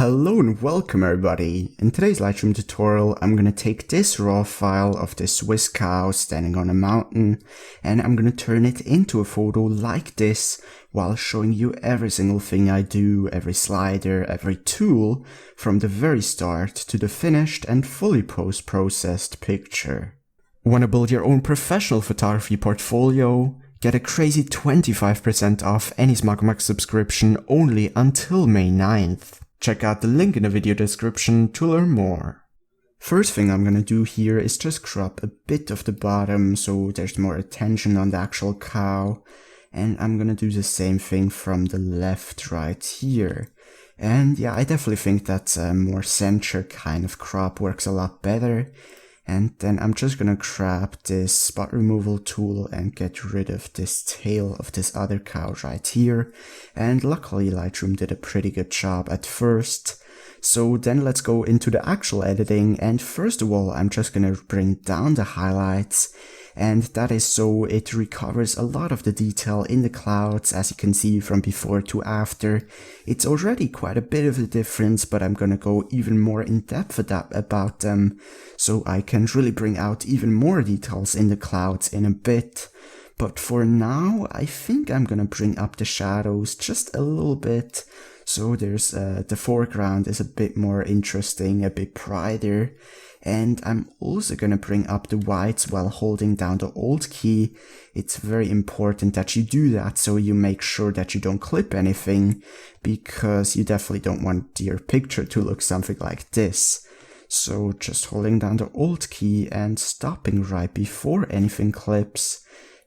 Hello and welcome everybody. In today's Lightroom tutorial, I'm going to take this raw file of this Swiss cow standing on a mountain and I'm going to turn it into a photo like this while showing you every single thing I do, every slider, every tool from the very start to the finished and fully post-processed picture. Want to build your own professional photography portfolio? Get a crazy 25% off any SmugMug subscription only until May 9th. Check out the link in the video description to learn more. First thing I'm gonna do here is just crop a bit of the bottom so there's more attention on the actual cow. And I'm gonna do the same thing from the left right here. And yeah, I definitely think that a more center kind of crop works a lot better. And then I'm just gonna grab this spot removal tool and get rid of this tail of this other cow right here. And luckily Lightroom did a pretty good job at first. So then let's go into the actual editing, and first of all I'm just gonna bring down the highlights, and that is so it recovers a lot of the detail in the clouds. As you can see from before to after, it's already quite a bit of a difference, but I'm gonna go even more in depth about them so I can really bring out even more details in the clouds in a bit. But for now I think I'm gonna bring up the shadows just a little bit. So there's the foreground is a bit more interesting, a bit brighter, and I'm also gonna bring up the whites while holding down the Alt key. It's very important that you do that so you make sure that you don't clip anything, because you definitely don't want your picture to look something like this. So just holding down the Alt key and stopping right before anything clips.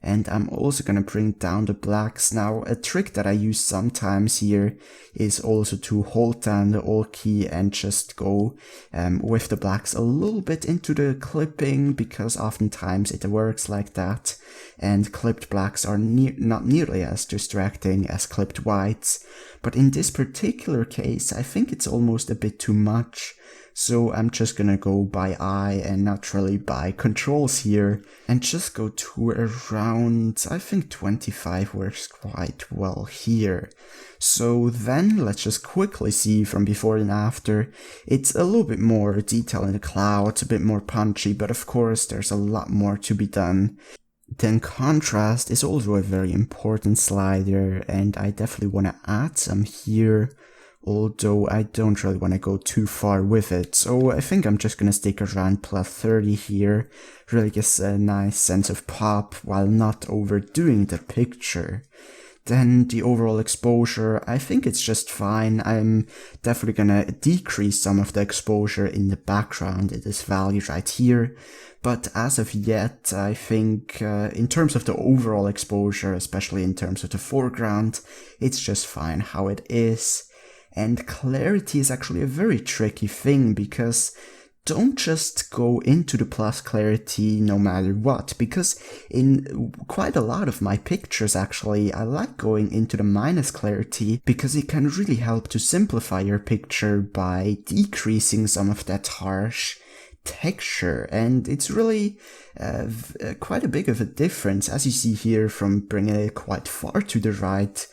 And I'm also gonna bring down the blacks. Now, a trick that I use sometimes here is also to hold down the Alt key and just go with the blacks a little bit into the clipping, because oftentimes it works like that. And clipped blacks are not nearly as distracting as clipped whites. But in this particular case, I think it's almost a bit too much. So I'm just gonna go by eye and not really by controls here, and just go to around, I think 25 works quite well here. So then let's just quickly see from before and after. It's a little bit more detail in the clouds, a bit more punchy, but of course there's a lot more to be done. Then contrast is also a very important slider, and I definitely want to add some here. Although I don't really want to go too far with it, so I think I'm just gonna stick around plus 30 here. Really gives a nice sense of pop while not overdoing the picture. Then the overall exposure, I think it's just fine. I'm definitely gonna decrease some of the exposure in the background at this value right here. But as of yet, I think in terms of the overall exposure, especially in terms of the foreground, it's just fine how it is. And clarity is actually a very tricky thing, because don't just go into the plus clarity no matter what, because in quite a lot of my pictures actually I like going into the minus clarity, because it can really help to simplify your picture by decreasing some of that harsh texture, and it's really quite a big of a difference, as you see here from bringing it quite far to the right.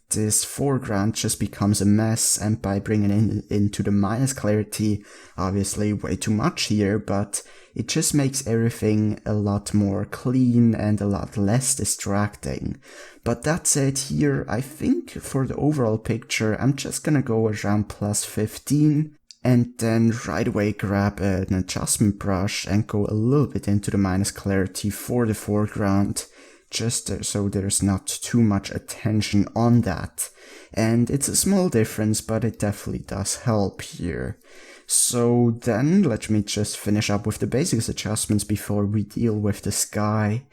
This foreground just becomes a mess, and by bringing it into the minus clarity, obviously way too much here, but it just makes everything a lot more clean and a lot less distracting. But that said, here I think for the overall picture I'm just gonna go around plus 15, and then right away grab an adjustment brush and go a little bit into the minus clarity for the foreground, just so there's not too much attention on that. And it's a small difference, but it definitely does help here. So then let me just finish up with the basics adjustments before we deal with the sky.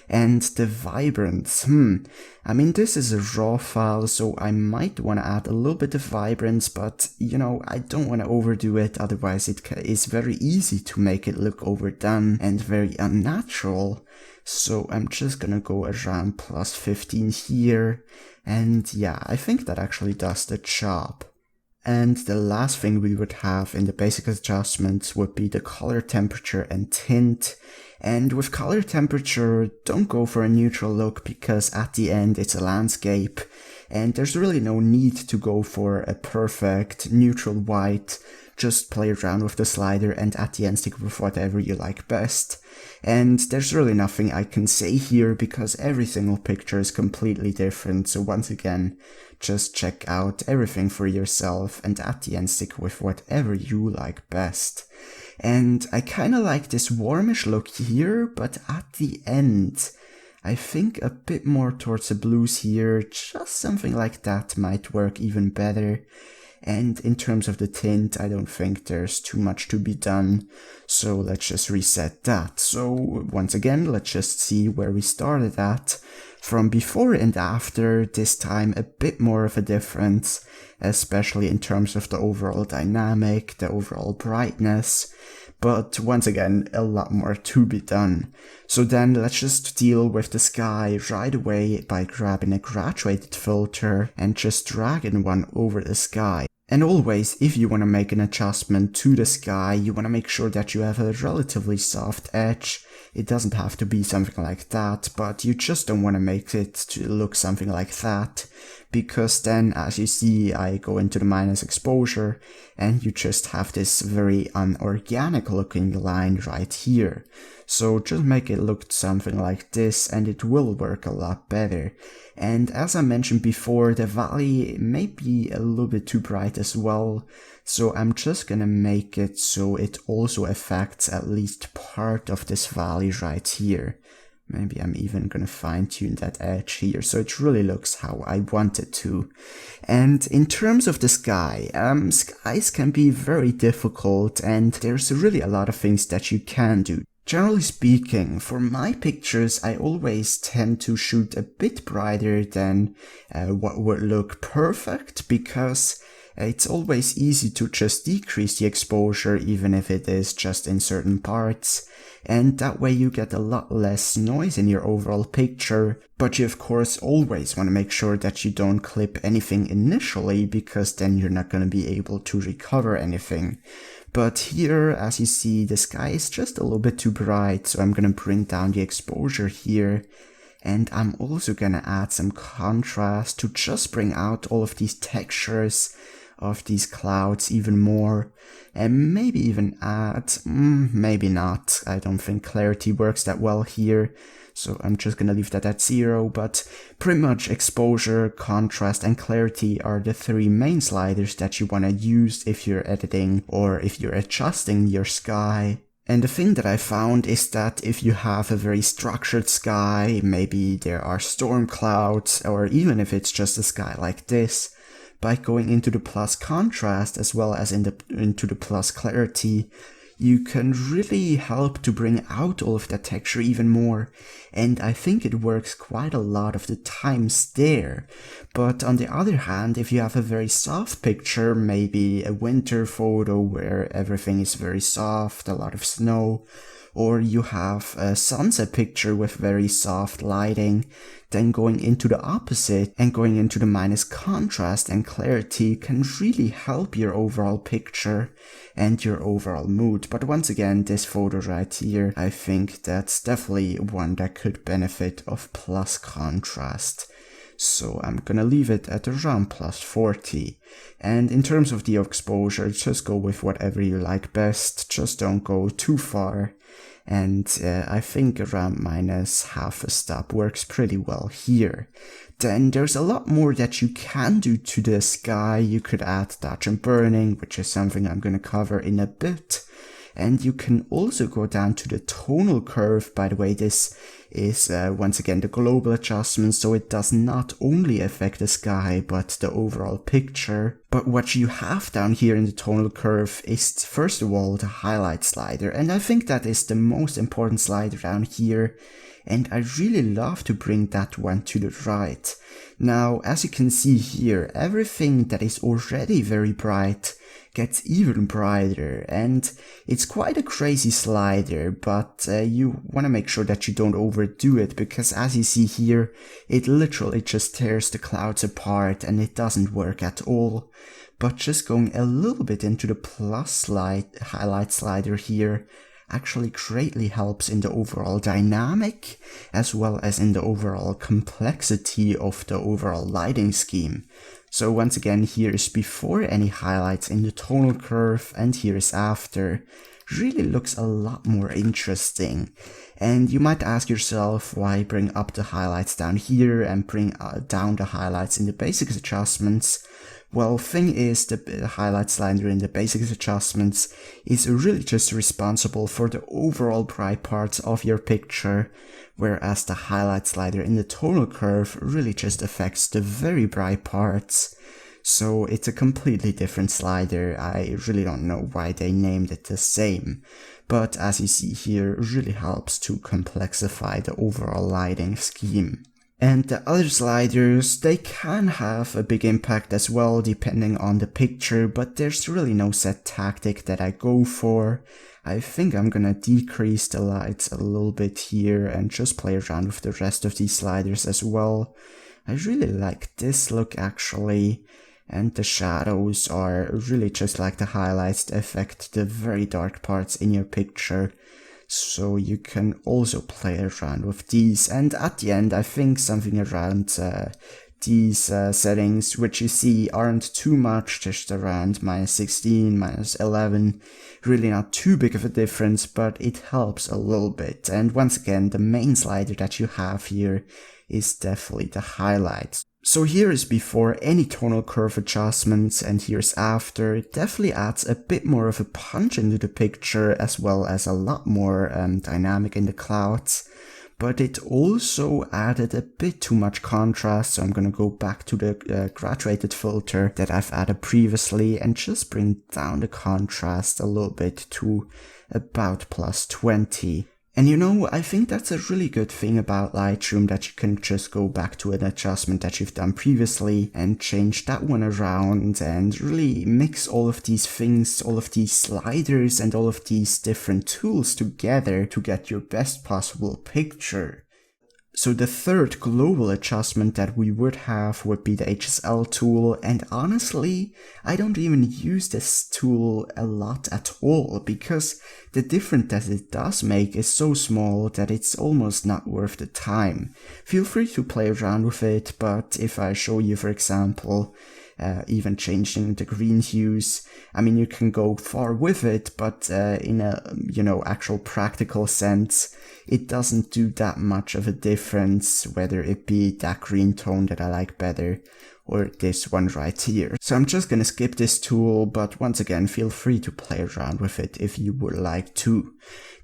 And the vibrance, I mean, this is a raw file, so I might want to add a little bit of vibrance, but you know, I don't want to overdo it, otherwise it is very easy to make it look overdone and very unnatural. So I'm just gonna go around plus 15 here, and yeah, I think that actually does the job. And the last thing we would have in the basic adjustments would be the color temperature and tint. And with color temperature, don't go for a neutral look because at the end it's a landscape and there's really no need to go for a perfect neutral white. Just play around with the slider and at the end stick with whatever you like best. And there's really nothing I can say here because every single picture is completely different, so once again, just check out everything for yourself and at the end stick with whatever you like best. And I kinda like this warmish look here, but at the end, I think a bit more towards the blues here, just something like that might work even better. And in terms of the tint, I don't think there's too much to be done, so let's just reset that. So once again, let's just see where we started at. From before and after, this time a bit more of a difference, especially in terms of the overall dynamic, the overall brightness. But once again, a lot more to be done. So then let's just deal with the sky right away by grabbing a graduated filter and just dragging one over the sky. And always, if you want to make an adjustment to the sky, you want to make sure that you have a relatively soft edge. It doesn't have to be something like that, but you just don't want to make it to look something like that. Because then, as you see, I go into the minus exposure and you just have this very unorganic looking line right here. So just make it look something like this and it will work a lot better. And as I mentioned before, the valley may be a little bit too bright as well. So I'm just gonna make it so it also affects at least part of this valley right here. Maybe I'm even gonna fine tune that edge here so it really looks how I want it to. And in terms of the sky, skies can be very difficult and there's really a lot of things that you can do. Generally speaking, for my pictures, I always tend to shoot a bit brighter than what would look perfect because it's always easy to just decrease the exposure even if it is just in certain parts. And that way you get a lot less noise in your overall picture, but you of course always want to make sure that you don't clip anything initially because then you're not going to be able to recover anything. But here, as you see, the sky is just a little bit too bright, so I'm going to bring down the exposure here. And I'm also going to add some contrast to just bring out all of these textures of these clouds even more. And maybe even add, maybe not. I don't think clarity works that well here. So I'm just gonna leave that at 0, but pretty much exposure, contrast, and clarity are the 3 main sliders that you wanna use if you're editing or if you're adjusting your sky. And the thing that I found is that if you have a very structured sky, maybe there are storm clouds, or even if it's just a sky like this, by going into the plus contrast as well as into the plus clarity, you can really help to bring out all of that texture even more, and I think it works quite a lot of the times there. But on the other hand, if you have a very soft picture, maybe a winter photo where everything is very soft, a lot of snow, or you have a sunset picture with very soft lighting, then going into the opposite and going into the minus contrast and clarity can really help your overall picture and your overall mood. But once again, this photo right here, I think that's definitely one that could benefit of plus contrast. So I'm gonna leave it at around plus 40. And in terms of the exposure, just go with whatever you like best, just don't go too far. And I think around minus half a stop works pretty well here. Then there's a lot more that you can do to the sky. You could add dodge and burning, which is something I'm going to cover in a bit. And you can also go down to the tonal curve. By the way, this is once again the global adjustment, so it does not only affect the sky but the overall picture. But what you have down here in the tonal curve is first of all the highlight slider, and I think that is the most important slider down here, and I really love to bring that one to the right. Now, as you can see here, everything that is already very bright gets even brighter, and it's quite a crazy slider, but you want to make sure that you don't overdo it, because as you see here, it literally just tears the clouds apart and it doesn't work at all. but just going a little bit into the highlight slider here actually greatly helps in the overall dynamic as well as in the overall complexity of the overall lighting scheme. So once again, here is before any highlights in the tonal curve, and here is after. Really looks a lot more interesting. And you might ask yourself, why bring up the highlights down here and bring down the highlights in the basics adjustments? Well, thing is, the highlight slider in the basics adjustments is really just responsible for the overall bright parts of your picture, whereas the highlight slider in the tonal curve really just affects the very bright parts. So it's a completely different slider. I really don't know why they named it the same, but as you see here, it really helps to complexify the overall lighting scheme. And the other sliders, they can have a big impact as well depending on the picture, but there's really no set tactic that I go for. I think I'm gonna decrease the lights a little bit here and just play around with the rest of these sliders as well. I really like this look actually, and the shadows are really just like the highlights that affect the very dark parts in your picture. So you can also play around with these, and at the end I think something around these settings, which you see aren't too much, just around -16, -11, really not too big of a difference, but it helps a little bit. And once again, the main slider that you have here is definitely the highlights. So here is before any tonal curve adjustments, and here's after. It definitely adds a bit more of a punch into the picture, as well as a lot more dynamic in the clouds. But it also added a bit too much contrast, so I'm gonna go back to the graduated filter that I've added previously and just bring down the contrast a little bit to about +20. And you know, I think that's a really good thing about Lightroom, that you can just go back to an adjustment that you've done previously and change that one around and really mix all of these things, all of these sliders and all of these different tools together to get your best possible picture. So the third global adjustment that we would have would be the HSL tool, and honestly, I don't even use this tool a lot at all, because the difference that it does make is so small that it's almost not worth the time. Feel free to play around with it, but if I show you, for example, even changing the green hues, I mean, you can go far with it, but in a, actual practical sense, it doesn't do that much of a difference, whether it be that green tone that I like better or this one right here. So I'm just gonna skip this tool, but once again, feel free to play around with it if you would like to.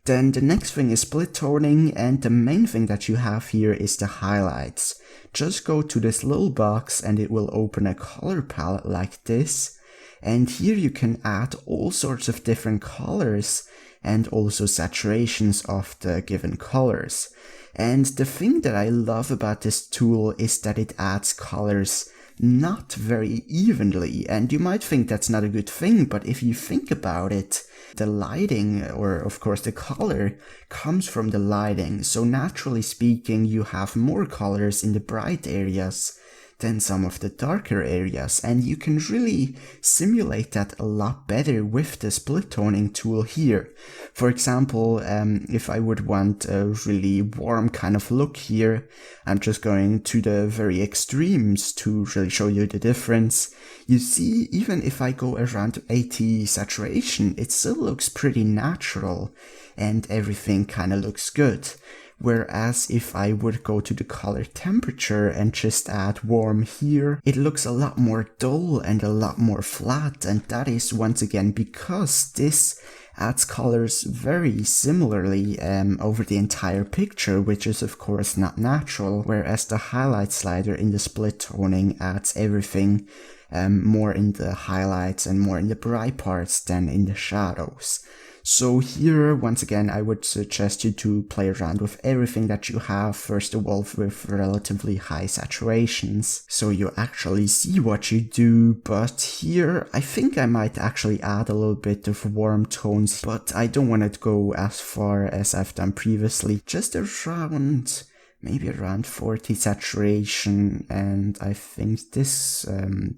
Then the next thing is split toning, and the main thing that you have here is the highlights. Just go to this little box and it will open a color palette like this, and here you can add all sorts of different colors and also saturations of the given colors. And the thing that I love about this tool is that it adds colors not very evenly, and you might think that's not a good thing, but if you think about it, the lighting, or of course the color, comes from the lighting, so naturally speaking you have more colors in the bright areas than some of the darker areas, and you can really simulate that a lot better with the split toning tool here. For example, if I would want a really warm kind of look here, I'm just going to the very extremes to really show you the difference. You see, even if I go around 80 saturation, it still looks pretty natural and everything kind of looks good. Whereas if I would go to the color temperature and just add warm here, it looks a lot more dull and a lot more flat, and that is once again because this adds colors very similarly over the entire picture, which is of course not natural, whereas the highlight slider in the split toning adds everything more in the highlights and more in the bright parts than in the shadows. So here, once again, I would suggest you to play around with everything that you have, first of all with relatively high saturations, so you actually see what you do. But here, I think I might actually add a little bit of warm tones, but I don't want to go as far as I've done previously, just around maybe around 40 saturation, and I think this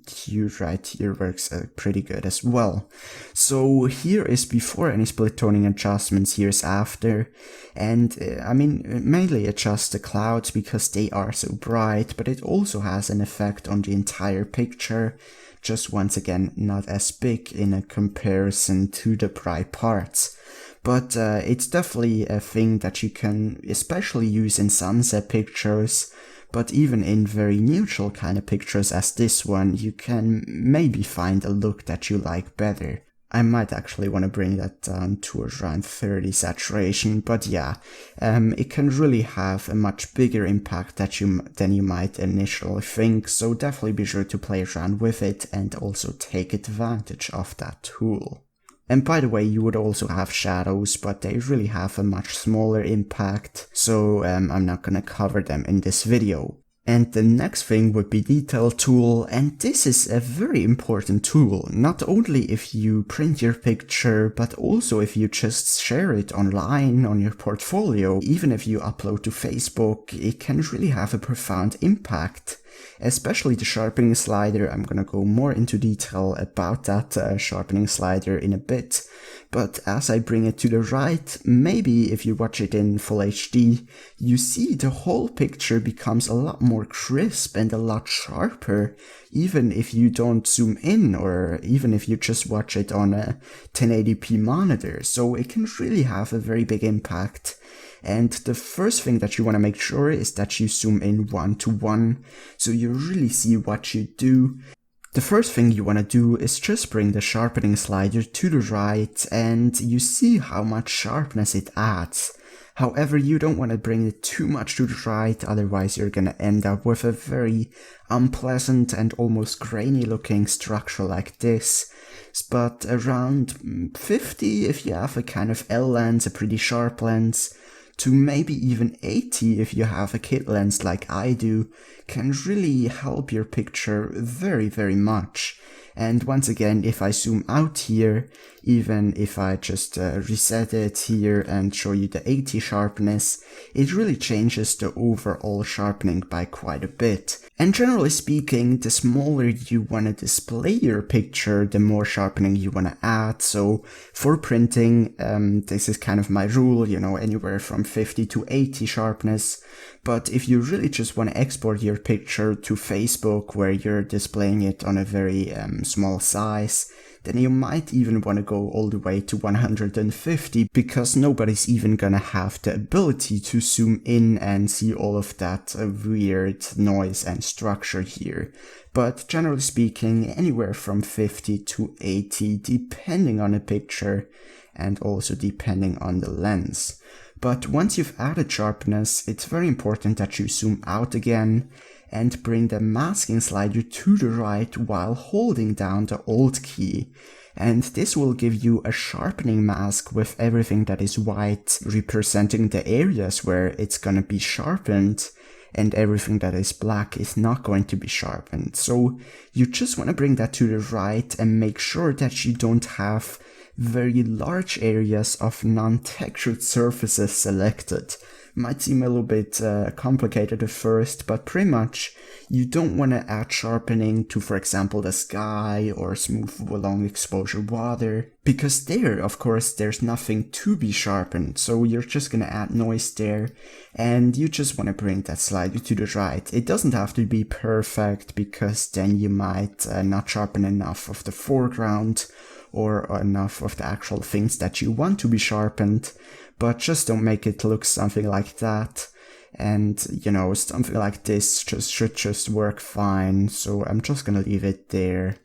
hue right here works pretty good as well. So here is before any split toning adjustments, here's after, and I mean mainly adjust the clouds because they are so bright, but it also has an effect on the entire picture, just once again not as big in a comparison to the bright parts. But it's definitely a thing that you can especially use in sunset pictures, but even in very neutral kind of pictures as this one, you can maybe find a look that you like better. I might actually want to bring that down to around 30 saturation, but yeah, it can really have a much bigger impact than you might initially think, so definitely be sure to play around with it and also take advantage of that tool. And by the way, you would also have shadows, but they really have a much smaller impact, so I'm not gonna cover them in this video. And the next thing would be detail tool, and this is a very important tool, not only if you print your picture, but also if you just share it online on your portfolio. Even if you upload to Facebook, it can really have a profound impact. Especially the sharpening slider. I'm gonna go more into detail about that sharpening slider in a bit, but as I bring it to the right, maybe if you watch it in full HD, you see the whole picture becomes a lot more crisp and a lot sharper, even if you don't zoom in or even if you just watch it on a 1080p monitor, so it can really have a very big impact. And the first thing that you want to make sure is that you zoom in 1:1, so you really see what you do. The first thing you want to do is just bring the sharpening slider to the right, and you see how much sharpness it adds. However, you don't want to bring it too much to the right, otherwise you're gonna end up with a very unpleasant and almost grainy looking structure like this. But around 50, if you have a kind of L lens, a pretty sharp lens, to maybe even 80 if you have a kit lens like I do, can really help your picture very, very much. And once again, if I zoom out here, even if I just reset it here and show you the 80 sharpness, it really changes the overall sharpening by quite a bit. And generally speaking, the smaller you want to display your picture, the more sharpening you want to add. So for printing, this is kind of my rule, you know, anywhere from 50 to 80 sharpness. But if you really just want to export your picture to Facebook where you're displaying it on a very small size, then you might even want to go all the way to 150, because nobody's even gonna have the ability to zoom in and see all of that weird noise and structure here. But generally speaking, anywhere from 50 to 80, depending on the picture and also depending on the lens. But once you've added sharpness, it's very important that you zoom out again and bring the masking slider to the right while holding down the Alt key. And this will give you a sharpening mask with everything that is white representing the areas where it's gonna be sharpened, and everything that is black is not going to be sharpened. So you just want to bring that to the right and make sure that you don't have very large areas of non-textured surfaces selected. Might seem a little bit complicated at first, but pretty much you don't want to add sharpening to, for example, the sky or smooth long exposure water, because there, of course, there's nothing to be sharpened, so you're just going to add noise there, and you just want to bring that slider to the right. It doesn't have to be perfect, because then you might not sharpen enough of the foreground or enough of the actual things that you want to be sharpened, but just don't make it look something like that. And, you know, something like this should just work fine, so I'm just gonna leave it there.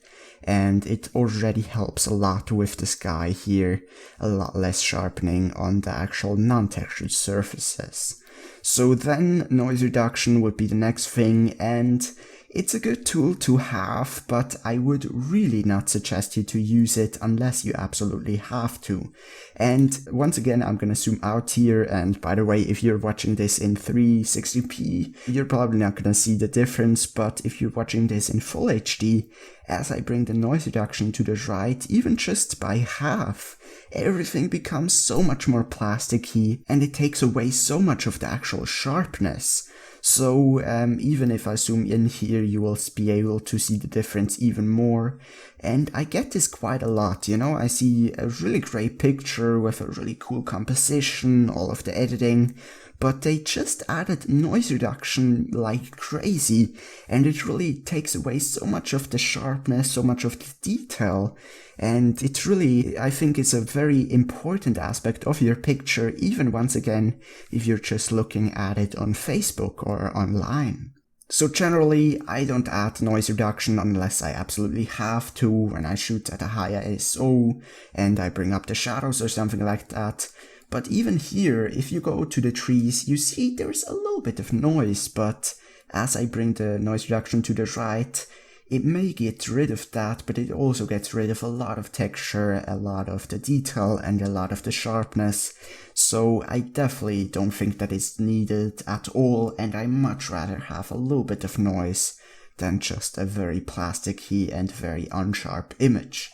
And it already helps a lot with the sky here, a lot less sharpening on the actual non-textured surfaces. So then noise reduction would be the next thing, and It's a good tool to have, but I would really not suggest you to use it unless you absolutely have to. And once again, I'm gonna zoom out here, and by the way, if you're watching this in 360p, you're probably not gonna see the difference, but if you're watching this in full HD, as I bring the noise reduction to the right, even just by half, everything becomes so much more plasticky, and it takes away so much of the actual sharpness. So even if I zoom in here, you will be able to see the difference even more. And I get this quite a lot, you know, I see a really great picture with a really cool composition, all of the editing, but they just added noise reduction like crazy, and it really takes away so much of the sharpness, so much of the detail. And it's really, I think it's a very important aspect of your picture, even once again, if you're just looking at it on Facebook or online. So generally, I don't add noise reduction unless I absolutely have to, when I shoot at a higher ISO and I bring up the shadows or something like that. But even here, if you go to the trees, you see there's a little bit of noise, but as I bring the noise reduction to the right, it may get rid of that, but it also gets rid of a lot of texture, a lot of the detail, and a lot of the sharpness. So I definitely don't think that it's needed at all, and I much rather have a little bit of noise than just a very plasticky and very unsharp image.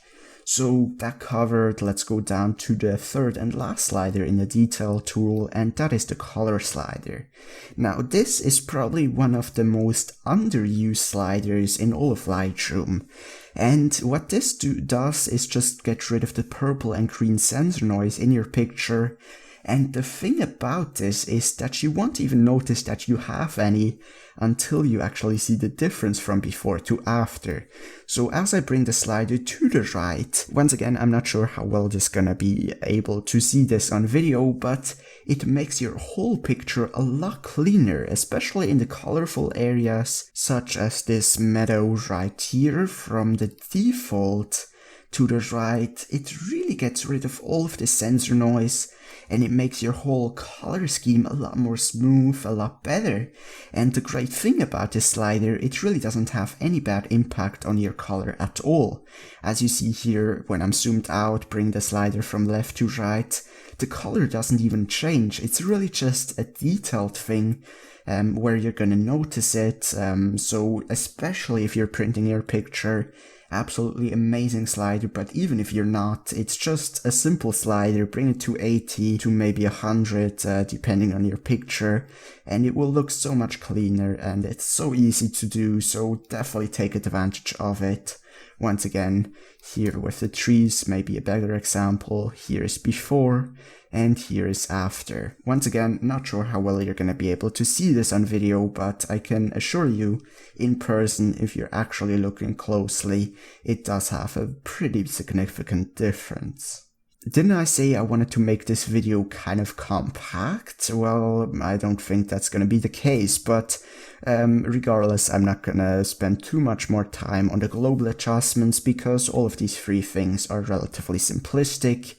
So that covered, let's go down to the third and last slider in the detail tool, and that is the color slider. Now this is probably one of the most underused sliders in all of Lightroom. And what this does is just get rid of the purple and green sensor noise in your picture. And the thing about this is that you won't even notice that you have any until you actually see the difference from before to after. So as I bring the slider to the right, once again, I'm not sure how well this is gonna be able to see this on video, but it makes your whole picture a lot cleaner, especially in the colorful areas, such as this meadow right here. From the default to the right, it really gets rid of all of the sensor noise, and it makes your whole color scheme a lot more smooth, a lot better. And the great thing about this slider, it really doesn't have any bad impact on your color at all. As you see here, when I'm zoomed out, bring the slider from left to right, the color doesn't even change. It's really just a detailed thing where you're gonna notice it. So especially if you're printing your picture, absolutely amazing slider. But even if you're not, it's just a simple slider. Bring it to 80 to maybe 100 depending on your picture, and it will look so much cleaner, and it's so easy to do, so definitely take advantage of it. Once again, here with the trees, maybe a better example. Here is before and here is after. Once again, not sure how well you're gonna be able to see this on video, but I can assure you, in person, if you're actually looking closely, it does have a pretty significant difference. Didn't I say I wanted to make this video kind of compact? Well, I don't think that's gonna be the case, but regardless, I'm not gonna spend too much more time on the global adjustments because all of these three things are relatively simplistic.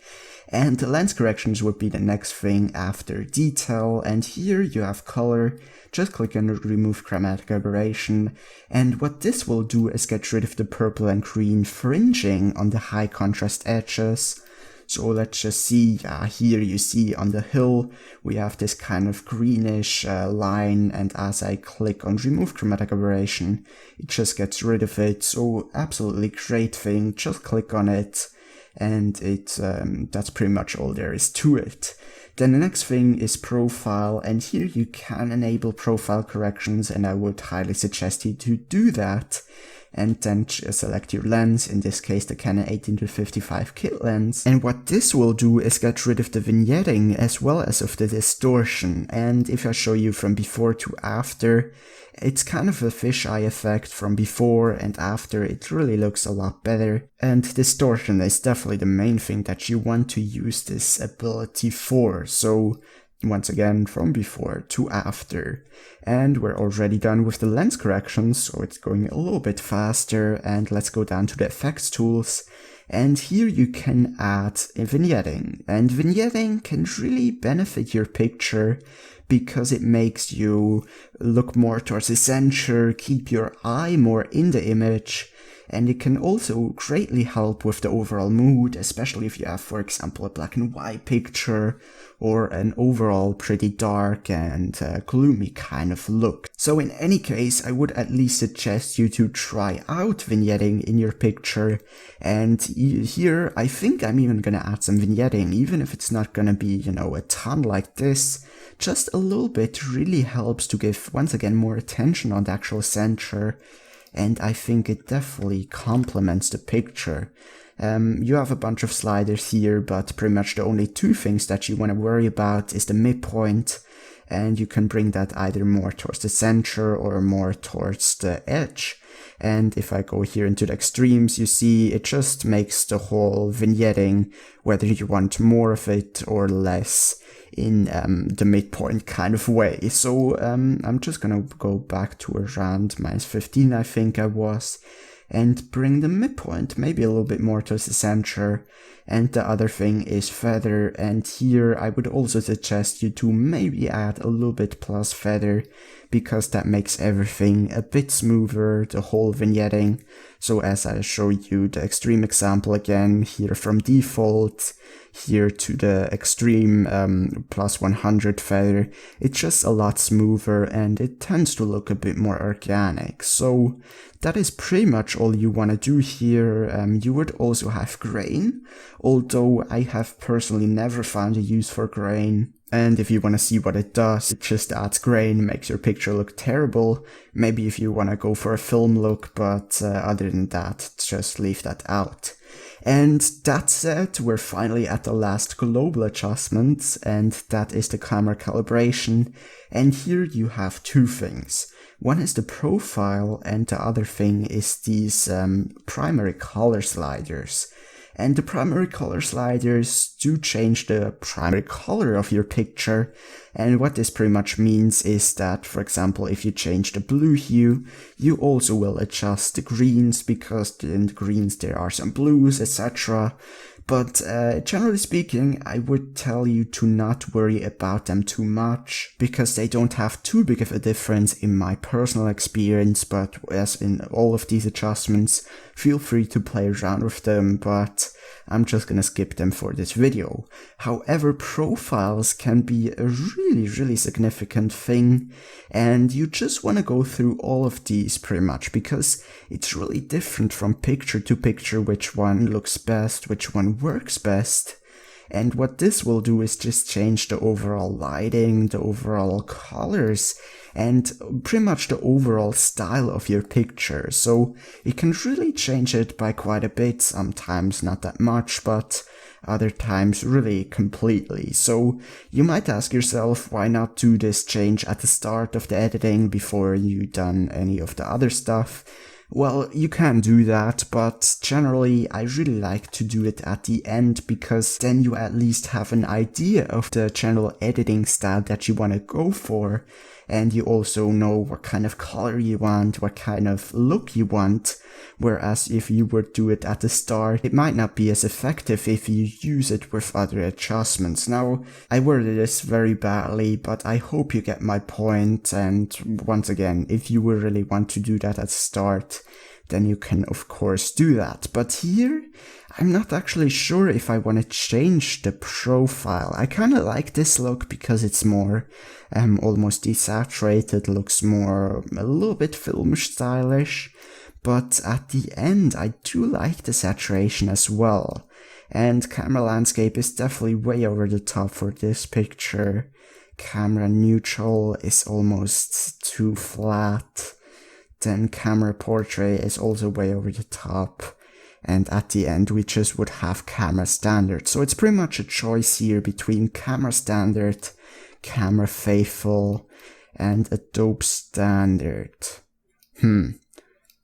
And the lens corrections would be the next thing after detail, and here you have color. Just click on remove chromatic aberration, and what this will do is get rid of the purple and green fringing on the high contrast edges. So let's just see, here you see on the hill we have this kind of greenish line, and as I click on remove chromatic aberration, it just gets rid of it. So absolutely great thing, just click on it, and that's pretty much all there is to it. Then the next thing is profile, and here you can enable profile corrections, and I would highly suggest you to do that. And then select your lens, in this case the Canon 18-55 kit lens. And what this will do is get rid of the vignetting as well as of the distortion. And if I show you from before to after, it's kind of a fisheye effect. From before and after, it really looks a lot better. And distortion is definitely the main thing that you want to use this ability for. So once again, from before to after. And we're already done with the lens corrections, so it's going a little bit faster. And let's go down to the effects tools. And here you can add vignetting, and vignetting can really benefit your picture because it makes you look more towards the center, keep your eye more in the image, and it can also greatly help with the overall mood, especially if you have, for example, a black and white picture or an overall pretty dark and gloomy kind of look. So in any case, I would at least suggest you to try out vignetting in your picture, and here I think I'm even gonna add some vignetting, even if it's not gonna be, you know, a ton like this. Just a little bit really helps to give, once again, more attention on the actual center, and I think it definitely complements the picture. You have a bunch of sliders here, but pretty much the only two things that you want to worry about is the midpoint, and you can bring that either more towards the center or more towards the edge. And if I go here into the extremes, you see it just makes the whole vignetting, whether you want more of it or less, in the midpoint kind of way. So I'm just gonna go back to around -15, I think I was, and bring the midpoint maybe a little bit more towards the center. And the other thing is feather, and here I would also suggest you to maybe add a little bit plus feather, because that makes everything a bit smoother, the whole vignetting. So as I showed you the extreme example again, here from default, here to the extreme +100 feather, it's just a lot smoother and it tends to look a bit more organic. So that is pretty much all you want to do here. You would also have grain, although I have personally never found a use for grain. And if you want to see what it does, it just adds grain, makes your picture look terrible. Maybe if you want to go for a film look, but other than that, just leave that out. And that said, we're finally at the last global adjustment, and that is the camera calibration. And here you have two things. One is the profile, and the other thing is these primary color sliders. And the primary color sliders do change the primary color of your picture. And what this pretty much means is that, for example, if you change the blue hue, you also will adjust the greens, because in the greens there are some blues, etc. But generally speaking, I would tell you to not worry about them too much, because they don't have too big of a difference in my personal experience. But as in all of these adjustments, feel free to play around with them, but I'm just gonna skip them for this video. However, profiles can be a really significant thing, and you just want to go through all of these pretty much, because it's really different from picture to picture which one looks best, which one works best. And what this will do is just change the overall lighting, the overall colors, and pretty much the overall style of your picture. So it can really change it by quite a bit, sometimes not that much, but other times really completely. So you might ask yourself, why not do this change at the start of the editing before you've done any of the other stuff? Well, you can do that, but generally I really like to do it at the end, because then you at least have an idea of the general editing style that you want to go for, and you also know what kind of color you want, what kind of look you want. Whereas if you would do it at the start, it might not be as effective if you use it with other adjustments. Now, I worded this very badly, but I hope you get my point. And once again, if you really want to do that at the start, then you can of course do that. But here, I'm not actually sure if I want to change the profile. I kind of like this look because it's more almost desaturated, looks more a little bit film stylish. But at the end, I do like the saturation as well. And camera landscape is definitely way over the top for this picture. Camera neutral is almost too flat. Then camera portrait is also way over the top. And at the end, we just would have camera standard. So it's pretty much a choice here between camera standard, camera faithful, and Adobe standard.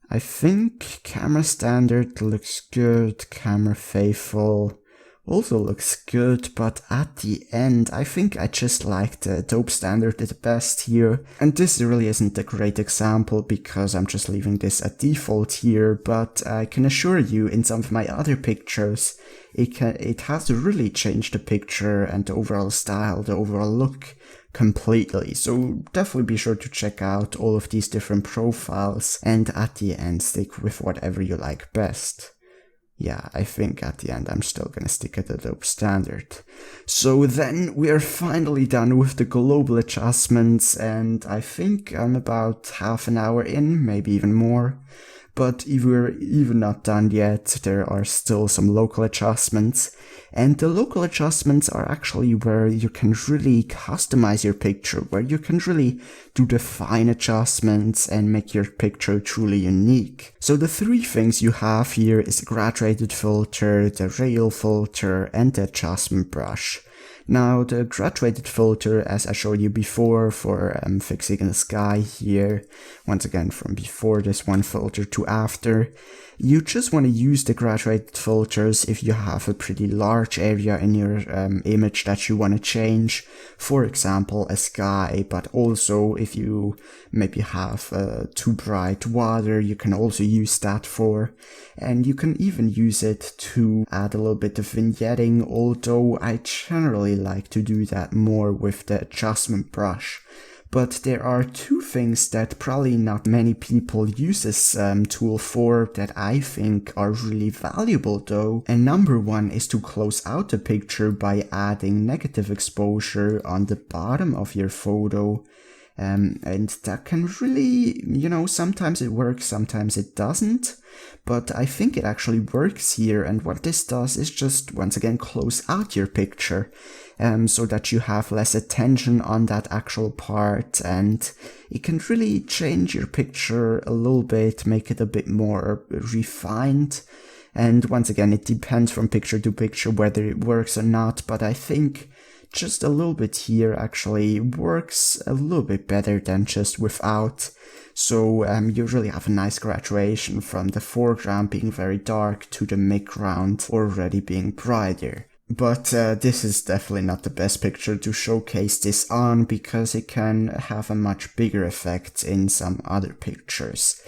I think camera standard looks good, camera faithful also looks good, but at the end I think I just like the Adobe standard the best here. And this really isn't a great example because I'm just leaving this at default here, but I can assure you in some of my other pictures it has really changed the picture and the overall style, the overall look completely. So definitely be sure to check out all of these different profiles and at the end stick with whatever you like best. Yeah, I think at the end I'm still gonna stick at the Adobe standard. So then we are finally done with the global adjustments, and I think I'm about half an hour in, maybe even more. But if we're even not done yet, there are still some local adjustments. And the local adjustments are actually where you can really customize your picture, where you can really do the fine adjustments and make your picture truly unique. So the three things you have here is the graduated filter, the radial filter, and the adjustment brush. Now the graduated filter, as I showed you before for fixing the sky here, once again from before this one filter to after, you just want to use the graduated filters if you have a pretty large area in your image that you want to change, for example a sky, but also if you maybe have too bright water, you can also use that for. And you can even use it to add a little bit of vignetting, although I generally like to do that more with the adjustment brush. But there are two things that probably not many people use this tool for that I think are really valuable though. And number one is to close out the picture by adding negative exposure on the bottom of your photo. And that can really, sometimes it works, sometimes it doesn't, but I think it actually works here. And what this does is just once again close out your picture, so that you have less attention on that actual part, and it can really change your picture a little bit, make it a bit more refined. And once again, it depends from picture to picture whether it works or not, but I think just a little bit here actually works a little bit better than just without. So you really have a nice graduation from the foreground being very dark to the midground already being brighter. But this is definitely not the best picture to showcase this on, because it can have a much bigger effect in some other pictures.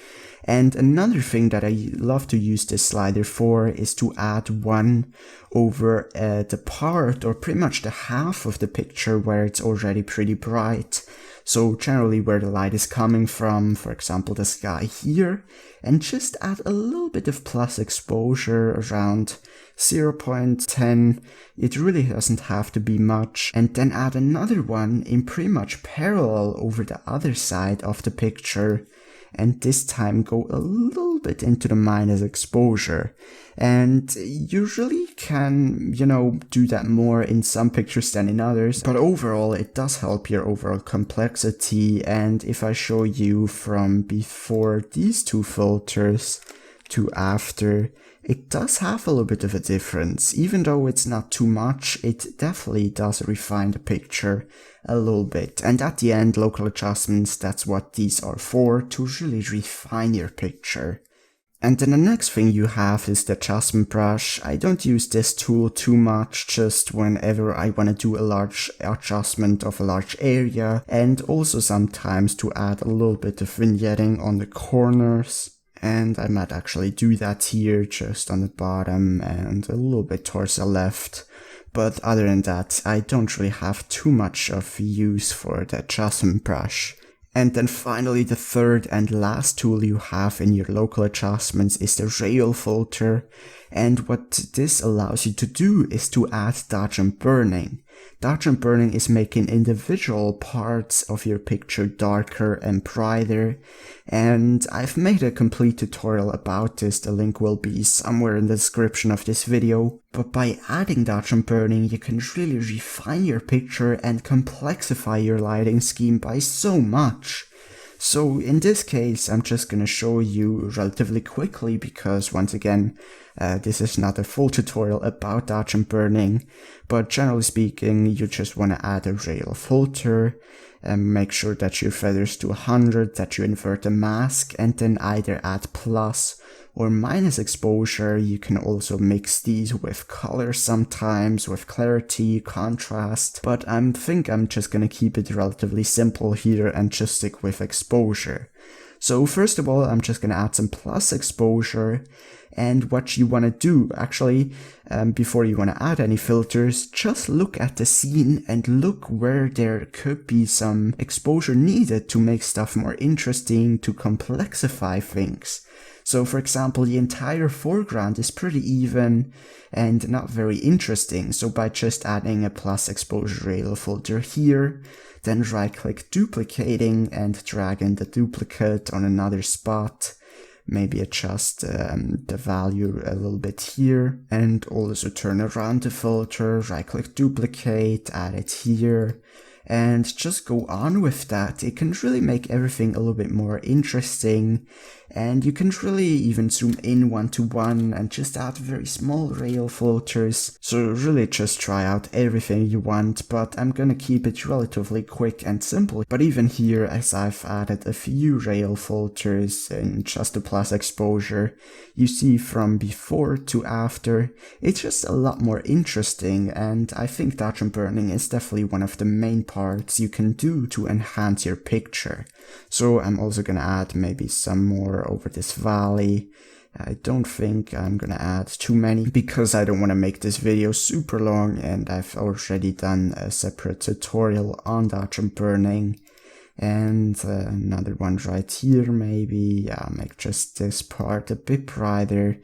And another thing that I love to use this slider for is to add one over the part, or pretty much the half of the picture where it's already pretty bright. So generally where the light is coming from, for example the sky here, and just add a little bit of plus exposure around 0.10. It really doesn't have to be much. And then add another one in pretty much parallel over the other side of the picture, and this time go a little bit into the minus exposure. And you really can, do that more in some pictures than in others, but overall it does help your overall complexity. And if I show you from before these two filters to after, it does have a little bit of a difference. Even though it's not too much, it definitely does refine the picture a little bit. And at the end, local adjustments, that's what these are for, to really refine your picture. And then the next thing you have is the adjustment brush. I don't use this tool too much, just whenever I want to do a large adjustment of a large area, and also sometimes to add a little bit of vignetting on the corners. And I might actually do that here, just on the bottom and a little bit towards the left. But other than that, I don't really have too much of use for the adjustment brush. And then finally, the third and last tool you have in your local adjustments is the radial filter. And what this allows you to do is to add dodge and burning. Dodge and burning is making individual parts of your picture darker and brighter, and I've made a complete tutorial about this. The link will be somewhere in the description of this video. But by adding dodge and burning, you can really refine your picture and complexify your lighting scheme by so much. So in this case, I'm just gonna show you relatively quickly because once again, This is not a full tutorial about dodge and burning, but generally speaking, you just want to add a radial filter and make sure that your feathers to 100, that you invert the mask, and then either add plus or minus exposure. You can also mix these with color sometimes, with clarity, contrast, but I think I'm just gonna keep it relatively simple here and just stick with exposure. So first of all, I'm just gonna add some plus exposure. And what you want to do, actually, before you want to add any filters, just look at the scene and look where there could be some exposure needed to make stuff more interesting, to complexify things. So for example, the entire foreground is pretty even and not very interesting. So by just adding a plus exposure radial filter here, then right click duplicating and drag in the duplicate on another spot. Maybe adjust the value a little bit here, and also turn around the filter, right click duplicate, add it here, and just go on with that. It can really make everything a little bit more interesting, and you can really even zoom in 1:1 and just add very small radial filters. So really just try out everything you want, but I'm gonna keep it relatively quick and simple. But even here, as I've added a few radial filters in just the plus exposure, you see from before to after, it's just a lot more interesting, and I think dodge and burning is definitely one of the main parts you can do to enhance your picture. So I'm also gonna add maybe some more over this valley. I don't think I'm gonna add too many because I don't want to make this video super long, and I've already done a separate tutorial on dodge and burning. And another one right here maybe. Yeah, make just this part a bit brighter.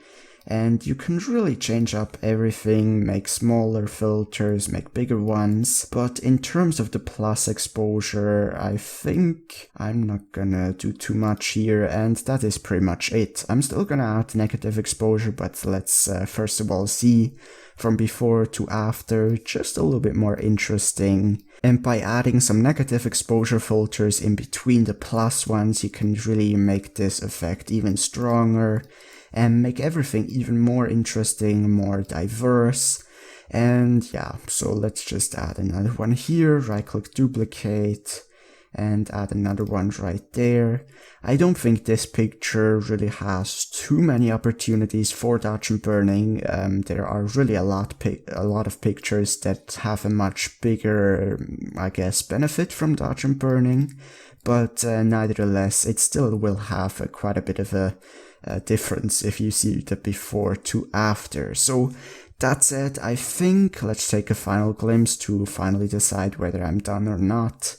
And you can really change up everything, make smaller filters, make bigger ones. But in terms of the plus exposure, I think I'm not gonna do too much here, and that is pretty much it. I'm still gonna add negative exposure, but let's first of all see from before to after, just a little bit more interesting. And by adding some negative exposure filters in between the plus ones, you can really make this effect even stronger and make everything even more interesting, more diverse. And yeah, so let's just add another one here, right click duplicate, and add another one right there. I don't think this picture really has too many opportunities for dodge and burning. There are really a lot of pictures that have a much bigger, I guess, benefit from dodge and burning, but nevertheless, it still will have quite a bit of a difference if you see the before to after. So that said, I think let's take a final glimpse to finally decide whether I'm done or not.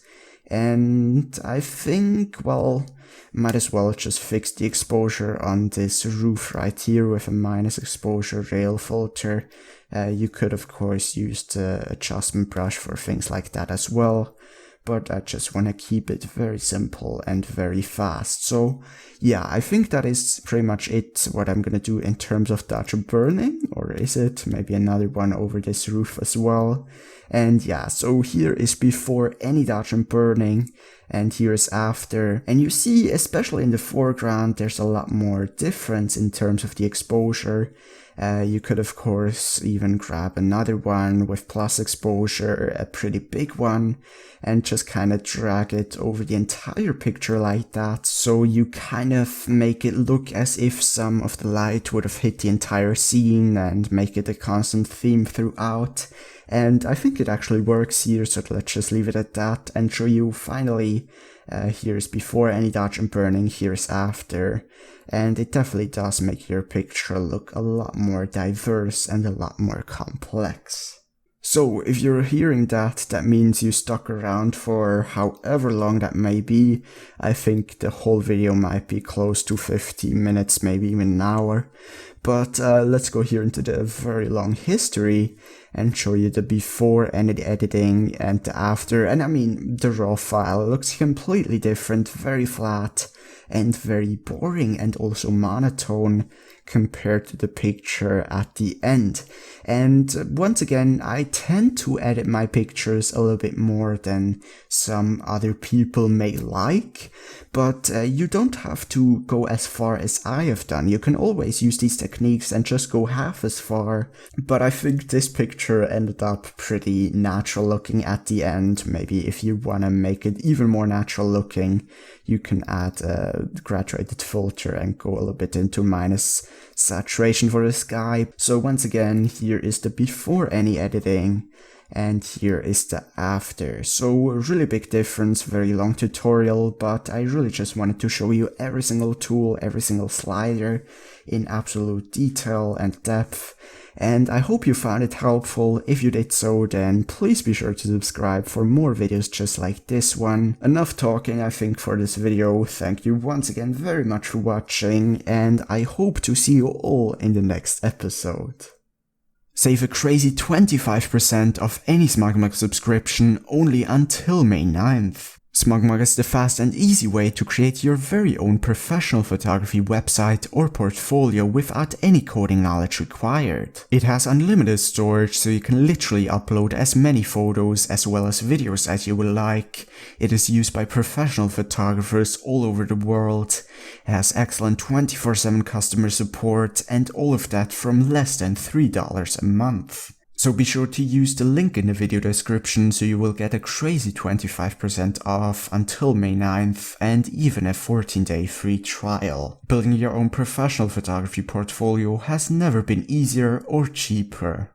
And I think, well, might as well just fix the exposure on this roof right here with a minus exposure radial filter. You could of course use the adjustment brush for things like that as well, but I just want to keep it very simple and very fast. So yeah, I think that is pretty much it, what I'm gonna do in terms of dodge and burning, or is it? Maybe another one over this roof as well. And yeah, so here is before any dodge and burning, and here is after. And you see, especially in the foreground, there's a lot more difference in terms of the exposure. You could of course even grab another one with plus exposure, a pretty big one, and just kind of drag it over the entire picture like that, so you kind of make it look as if some of the light would have hit the entire scene and make it a constant theme throughout. And I think it actually works here, so let's just leave it at that and show you finally, here's before any dodge and burning, here's after. And it definitely does make your picture look a lot more diverse and a lot more complex. So if you're hearing that, that means you stuck around for however long that may be. I think the whole video might be close to 15 minutes, maybe even an hour. But let's go here into the very long history and show you the before and the editing and the after. And I mean, the raw file looks completely different, very flat and very boring and also monotone compared to the picture at the end. And once again, I tend to edit my pictures a little bit more than some other people may like, but you don't have to go as far as I have done. You can always use these techniques and just go half as far, but I think this picture ended up pretty natural looking at the end. Maybe if you want to make it even more natural looking, you can add a graduated filter and go a little bit into minus saturation for the sky. So once again, here is the before any editing, and here is the after. So a really big difference, very long tutorial, but I really just wanted to show you every single tool, every single slider in absolute detail and depth. And I hope you found it helpful. If you did so, then please be sure to subscribe for more videos just like this one. Enough talking, I think, for this video. Thank you once again very much for watching, and I hope to see you all in the next episode. Save a crazy 25% of any SmugMug subscription only until May 9th. SmugMug is the fast and easy way to create your very own professional photography website or portfolio without any coding knowledge required. It has unlimited storage, so you can literally upload as many photos as well as videos as you would like. It is used by professional photographers all over the world. It has excellent 24/7 customer support, and all of that from less than $3 a month. So be sure to use the link in the video description so you will get a crazy 25% off until May 9th and even a 14-day free trial. Building your own professional photography portfolio has never been easier or cheaper.